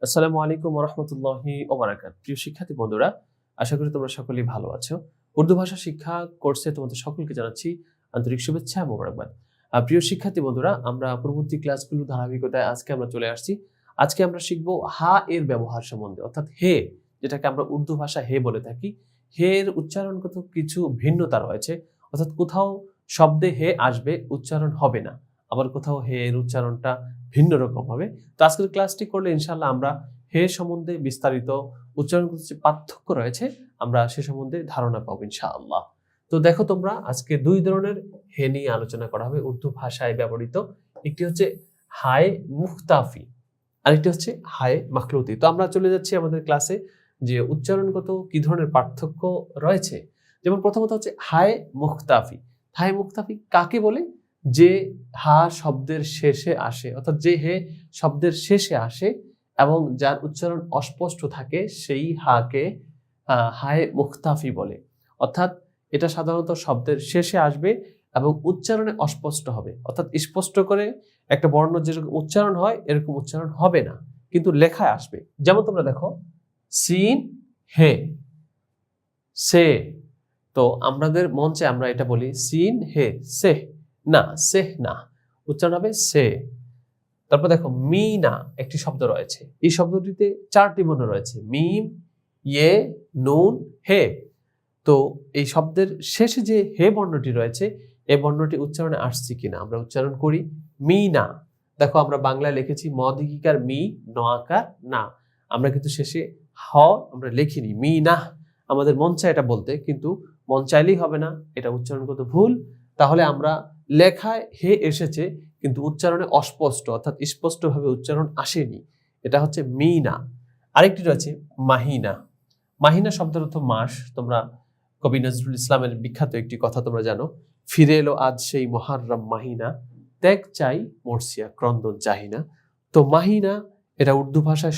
আসসালামু আলাইকুম ওয়া রাহমাতুল্লাহি ওয়া বারাকাতুহু। প্রিয় শিক্ষার্থী বন্ধুরা, আশা করি তোমরা সকলেই ভালো আছো। উর্দু ভাষা শিক্ষা কোর্সে তোমাদের সকলকে জানাচ্ছি আন্তরিক শুভেচ্ছা এবং মোবারকবাদ। প্রিয় শিক্ষার্থী বন্ধুরা, আমরা পূর্ববর্তী ক্লাসগুলো ধারাবাহিকতায় আজকে আমরা চলে আসছি। আজকে আমরা শিখব হা এর ব্যবহার সম্বন্ধে, অর্থাৎ হে, যেটাকে আমরা উর্দু ভাষা হে বলে থাকি। হে এর উচ্চারণগত কিছু ভিন্নতা রয়েছে, অর্থাৎ কোথাও শব্দে হে আসবে, উচ্চারণ হবে না, আবার কোথাও হে এর উচ্চারণটা ভিন্ন রকম হবে। তো আজকের ক্লাসটি করলে ইনশাআল্লাহ আমরা হে সম্বন্ধে বিস্তারিত উচ্চারণগত যে পার্থক্য রয়েছে আমরা সে সম্বন্ধে ধারণা পাবো ইনশাআল্লাহ। তো দেখো, তোমরা আজকে দুই ধরনের হে নিয়ে আলোচনা করা হবে উর্দু ভাষায় ব্যবহৃত। একটি হচ্ছে হায় মুখতাফি, আরেকটি হচ্ছে হায় মাখলুতি। তো আমরা চলে যাচ্ছি আমাদের ক্লাসে, যে উচ্চারণগত কি ধরনের পার্থক্য রয়েছে। যেমন প্রথমত হচ্ছে হায় মুখতাফি। হায় মুখতাফি কাকে বলে? যে হা শব্দের শেষে আসে, অর্থাৎ যে হে শব্দের শেষে আসে এবং যার উচ্চারণ অস্পষ্ট থাকে, সেই হাকে হায় মুখতাফি বলে। অর্থাৎ এটা সাধারণত শব্দের শেষে আসবে এবং উচ্চারণে অস্পষ্ট হবে, অর্থাৎ স্পষ্ট করে একটা বর্ণ যেরকম উচ্চারণ হয় এরকম উচ্চারণ হবে না, কিন্তু লেখায় আসবে। যেমন তোমরা দেখো, সিন হে, সে। তো আমাদের মঞ্চে আমরা এটা বলি সিন হে সে, না সে না, উচ্চারণ হবে সে। তারপর দেখো মিনা একটি শব্দ রয়েছে, এই শব্দটিতে চারটি বর্ণ রয়েছে, মিম, ইয়ে, নুন, হে। তো এই শব্দের শেষে যে হে বর্ণটি রয়েছে, এই বর্ণটি উচ্চারণে আসছে কিনা আমরা উচ্চারণ করি মিনা। দেখো আমরা বাংলায় লিখেছি মদিকার মি, নআকার না, আমরা কিন্তু শেষে হ আমরা লিখিনি, মি না। আমাদের মন চায় এটা বলতে, কিন্তু মন চাইলেই হবে না, এটা উচ্চারণগত ভুল। তাহলে আমরা লেখায় হে এসেছে কিন্তু উচ্চারণে অস্পষ্ট, অর্থাৎ স্পষ্টভাবে উচ্চারণ আসেনি, এটা হচ্ছে মিনা। আরেকটি রয়েছে মাহিনা। মাহিনা শব্দের অর্থ মাস। তোমরা কবি নজরুল ইসলামের বিখ্যাত একটি কথা তোমরা জানো, ফিরে এলো আজ সেই মুহাররম মাহিনা, ত্যাগ চাই মরসিয়া ক্রন্দন চাহিনা। তো মাহিনা এটা উর্দু ভাষায়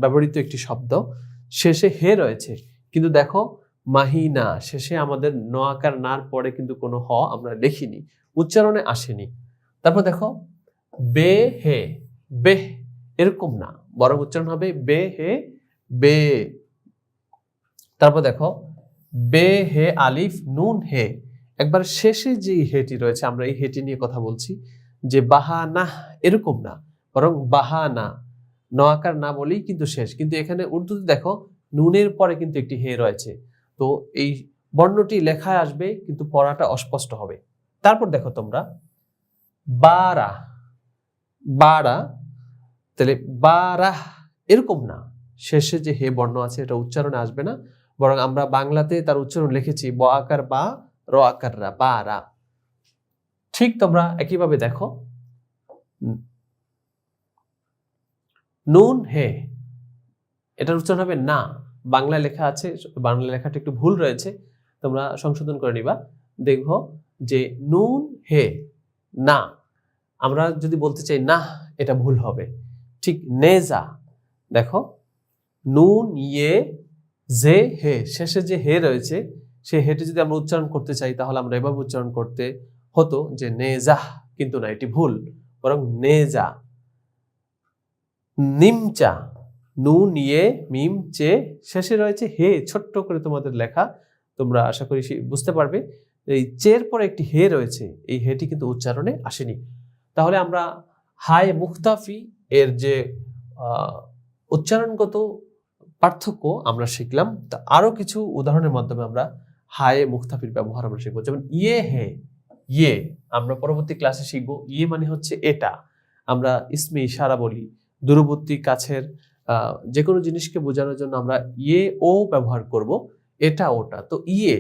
ব্যবহৃত একটি শব্দ, শেষে হে রয়েছে, কিন্তু দেখো মাহিনা শেষে আমাদের ন আকার নার পরে কিন্তু কোনো হ আমরা লিখিনি, উচ্চারণে আসেনি। তারপর দেখো বে হে, বেহ এরকম না, বরং উচ্চারণ হবে বে হে বে। তারপর দেখো বে হে আলিফ নুন হে, একবার শেষে যে হেটি রয়েছে আমরা এই হেটি নিয়ে কথা বলছি, যে বাহানা এরকম না, বরং বাহানা, ন আকার না বলেই কিন্তু শেষ, কিন্তু এখানে উর্দুতে দেখো নুনের পরে কিন্তু একটি হে রয়েছে, তো এই বর্ণটি লেখায় আসবে কিন্তু পড়াটা অস্পষ্ট হবে। তারপর দেখো তোমরা বারা, বারা, তাহলে বারাহ এরকম না, শেষে যে হে বর্ণ আছে এটা উচ্চারণে আসবে না, বরং আমরা বাংলাতে তার উচ্চারণ লিখেছি ব আকার বা, র আকার রা, বারা। ঠিক তোমরা একইভাবে দেখো নুন হে, এটার উচ্চারণ হবে না, বাংলা লেখা আছে, বাংলা লেখাটা একটু ভুল রয়েছে, তোমরা সংশোধন করে নিবা। দেখো যে নুন হে না, আমরা যদি বলতে চাই না এটা ভুল হবে। ঠিক নেজা, দেখো নুন ইয়ে জে হে, শেষে যে হে রয়েছে সে হেটি যদি আমরা উচ্চারণ করতে চাই তাহলে আমরা এভাবে উচ্চারণ করতে হতো যে নেজা, কিন্তু না, এটি ভুল, বরং নেজা। নিমচা, নুন ইয়ে মিম চে, শেষে রয়েছে হে, ছোট্ট করে তোমাদের লেখা, তোমরা আশা করি বুঝতে পারবে এই চের পরে একটি হে রয়েছে, এই হেটি কিন্তু উচ্চারণে আসেনি। তাহলে আমরা হায় মুখতাফি এর যে উচ্চারণগত পার্থক্য আমরা শিখলাম। তা আরো কিছু উদাহরণের মাধ্যমে আমরা হায় মুখতাফির ব্যবহার আমরা শিখবো। যেমন ইয়ে হে, ইয়ে আমরা পরবর্তী ক্লাসে শিখবো। ইয়ে মানে হচ্ছে এটা, আমরা ইসমে ইশারা বলি, দূরবর্তী কাছের যে কোনো জিনিসকে বোঝানোর জন্য আমরা ইয়ে ও ব্যবহার করব, এটা ওটা। তো ইয়ে,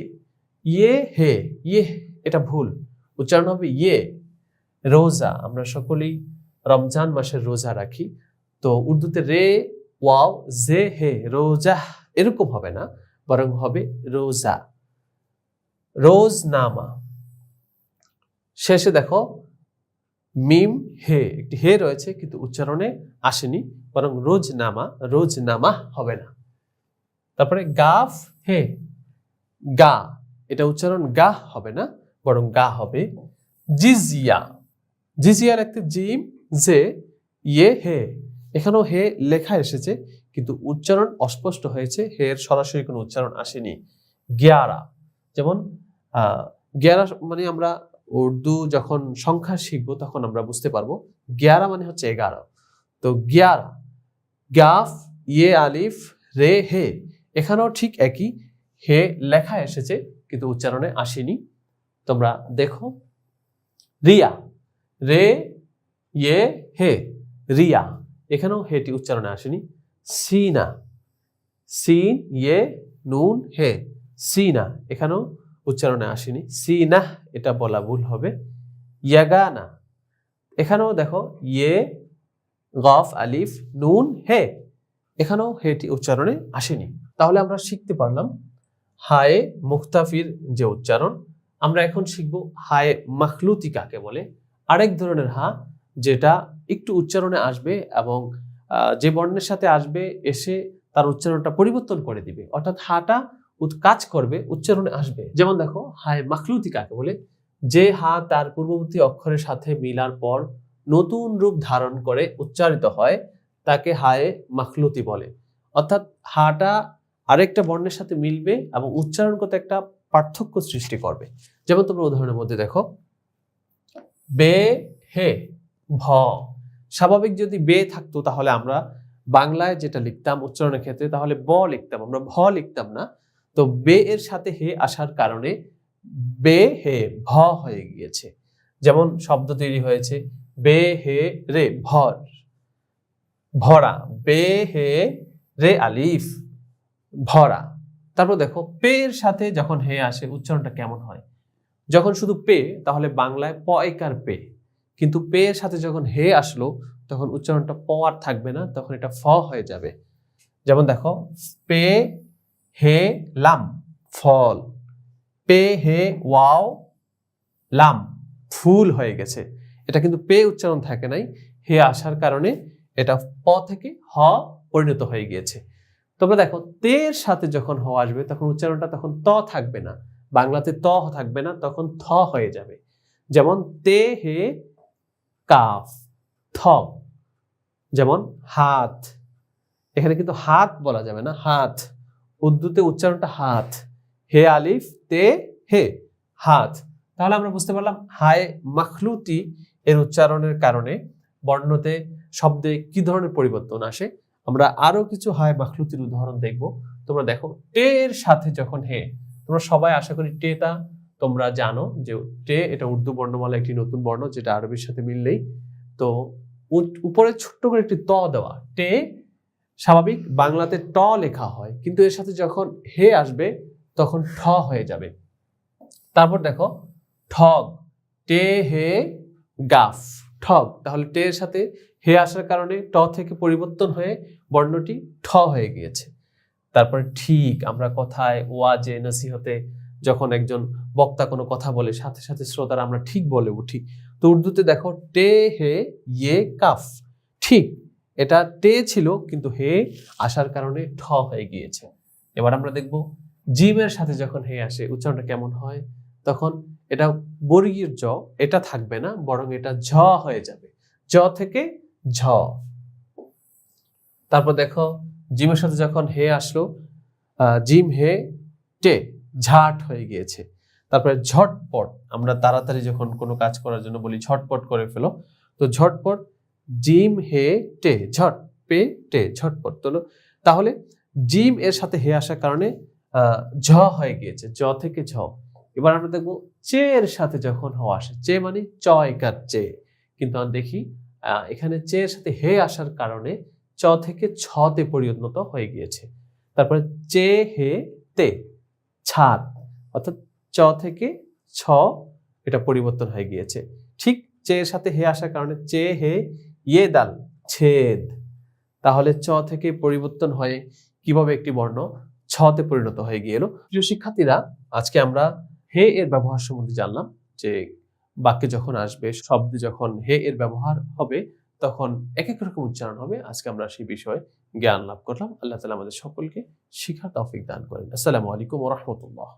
ইয়ে হে, ইয়ে এটা ভুল, উচ্চারণ হবে ইয়ে। রোজা, আমরা সকলেই রমজান মাসের রোজা রাখি, তো উর্দুতে রে ওয়াও জে হে, রোজা এরকম হবে না, বরং হবে রোজা। রোজনামা, শেষে দেখো মিম হে, একটি হে রয়েছে কিন্তু উচ্চারণে আসেনি, বরং রোজনামা, রোজনামা হবে না। তারপরে গাফ হে, গা, এটা উচ্চারণ গা হবে না, বরং গা হবে। জিজিয়া, জিজিয়া লিখতে জিম জে ইয়ে হে, এখানেও হে লেখা এসেছে কিন্তু উচ্চারণ অস্পষ্ট হয়েছে, হে এর সরাসরি কোনো উচ্চারণ আসেনি। গ্যারা, যেমন গ্যারা মানে আমরা উর্দু যখন সংখ্যা শিখবো তখন আমরা বুঝতে পারবো গ্যারা মানে হচ্ছে 11। তো গ্যারা, গাফ ইয়ে আলিফ রে হে, এখানেও ঠিক একই, হে লেখা এসেছে কিন্তু উচ্চারণে আসেনি। তোমরা দেখো রিয়া, রে ইয়ে হে, রিয়া, এখানেও হেটি উচ্চারণে আসেনি। সিনা, সিন ইয়ে নুন হে, সিনা, এখানেও উচ্চারণে আসেনি। সিনা এটা বলা ভুল হবে। ইয়াগানা, এখানেও দেখো ইয়ে গফ আলিফ নুন হে, এখানেও হেটি উচ্চারণে আসেনি। তাহলে আমরা শিখতে পারলাম হায়ে মুখতাফির যে উচ্চারণ। আমরা এখন শিখব হায়ে মখলুতি কাকে বলে, আরেক ধরনের হা যেটা একটু উচ্চারণে আসবে এবং যে বর্ণের সাথে আসবে এসে তার উচ্চারণটা পরিবর্তন করে দিবে, অর্থাৎ হাটা কাজ করবে, উচ্চারণে আসবে। যেমন দেখো হায়ে মখলুতি কাকে বলে, যে হা তার পূর্ববর্তী অক্ষরের সাথে মিলার পর নতুন রূপ ধারণ করে উচ্চারিত হয় তাকে হায়ে মখলুতি বলে। অর্থাৎ হাটা আরেকটা বর্ণের সাথে মিলবে এবং উচ্চারণ করতে একটা পার্থক্য সৃষ্টি করবে। যেমন তোমরা উদাহরণের মধ্যে দেখো বে হে ভ, স্বাভাবিক যদি বে থাকতো তাহলে আমরা বাংলায় যেটা লিখতাম উচ্চারণের ক্ষেত্রে তাহলে ব লিখতাম, আমরা ভ লিখতাম না। তো বে এর সাথে হে আসার কারণে বে হে ভ হয়ে গিয়েছে। যেমন শব্দ তৈরি হয়েছে বে হে রে ভর, ভরা, বে হে রে আলিফ ভরা। তারপর দেখো পে এর সাথে যখন হে আসে উচ্চারণটা কেমন হয়, যখন শুধু পে তাহলে বাংলায় প একার পে, কিন্তু পে এর সাথে যখন হে আসলো তখন উচ্চারণটা প আর থাকবে না, তখন এটা ফ হয়ে যাবে। যেমন দেখো পে হে লাম ফল, পে হে ওয়াও লাম ফুল হয়ে গেছে। এটা কিন্তু পে উচ্চারণ থাকে নাই, হে আসার কারণে এটা প থেকে হ পরিণত হয়ে গিয়েছে। তোমরা দেখো তের সাথে যখন হ আসবে তখন উচ্চারণটা তখন ত থাকবে না, বাংলাতে ত থাকবে না, তখন থ হয়ে যাবে। যেমন তে হে কাফ থ, যেমন হাত, এখানে কিন্তু হাত বলা যাবে না, হাত, উর্দুতে উচ্চারণটা হাত, হে আলিফ তে হে হাত। তাহলে আমরা বুঝতে পারলাম হায়ে মখলুতি এর উচ্চারণের কারণে বর্ণতে শব্দে কি ধরনের পরিবর্তন আসে। আমরা আরো কিছু হায়ে মখলুতির উদাহরণ দেখব। তোমরা দেখো টে এর সাথে যখন হে, তোমরা সবাই আশা করি টেটা তোমরা জানো যে টে এটা উর্দু বর্ণমালা একটি নতুন বর্ণ যেটা আরবির সাথে মিললেই তো উপরে ছোট্ট করে একটি ত দেওয়া, টে স্বাভাবিক বাংলাতে ট লেখা হয় কিন্তু এর সাথে যখন হে আসবে তখন ঠ হয়ে যাবে। তারপর দেখো ঠগ, টে হে গাফ ঠগ, তাহলে টে এর সাথে হে আসার কারণে ট থেকে পরিবর্তন হয়ে বর্ণটি ঠ হয়ে গিয়েছে। তারপরে ঠিক, আমরা কথায় ওয়াজে নসিহতে যখন একজন বক্তা কোনো কথা বলে সাথে সাথে শ্রোতারা আমরা ঠিক বলে উঠি। তো উর্দুতে দেখো টে হে ইয়ে কাফ ঠিক, এটা টে ছিল কিন্তু হে আসার কারণে ঠ হয়ে গিয়েছে। এবার আমরা দেখব জিমের সাথে যখন হে আসে উচ্চারণটা কেমন হয়, তখন এটা বর্গীয় জ, এটা থাকবে না বরং এটা ঝ হয়ে যাবে, জ থেকে ঝ। তারপর দেখো জিমের সাথে যখন হে আসলো জিম হে টে ঝাট হয়ে গিয়েছে। তারপরে ঝটপট, আমরা তাড়াতাড়ি যখন কোনো কাজ করার জন্য বলি ঝটপট করে ফেলো, তো ঝটপট জিম হে টে ঝট পে টে ঝটপট। তাহলে জিম এর সাথে হে আসার কারণে ঝ হয়ে গিয়েছে, জ থেকে ঝ। এবার আমরা দেখবো চে এর সাথে যখন হ আসে, চে মানে চয়কার চে, কিন্তু আমরা দেখি এখানে চে এর সাথে হে আসার কারণে চ থেকে ছতে পরিণত হয়ে গিয়েছে। তারপরে চে হে তে ছাদ, অর্থাৎ চ থেকে ছ এটা পরিবর্তন হয়ে গিয়েছে। ঠিক চে এর সাথে হে আসার কারণে চে হে ইয়ে দাল ছেদ, তাহলে চ থেকে পরিবর্তন হয়ে কিভাবে একটি বর্ণ ছতে পরিণত হয়ে গিয়েল। প্রিয় শিক্ষার্থীরা, আজকে আমরা হে এর ব্যবহার সম্বন্ধে জানলাম যে বাক্যে যখন আসবে শব্দে যখন হে এর ব্যবহার হবে তখন এক এক রকম উচ্চারণ হবে। আজকে আমরা সেই বিষয়ে জ্ঞান লাভ করলাম। আল্লাহ তাআলা আমাদের সকলকে শিক্ষার তৌফিক দান করেন। আসসালামু আলাইকুম ওয়া রাহমাতুল্লাহ।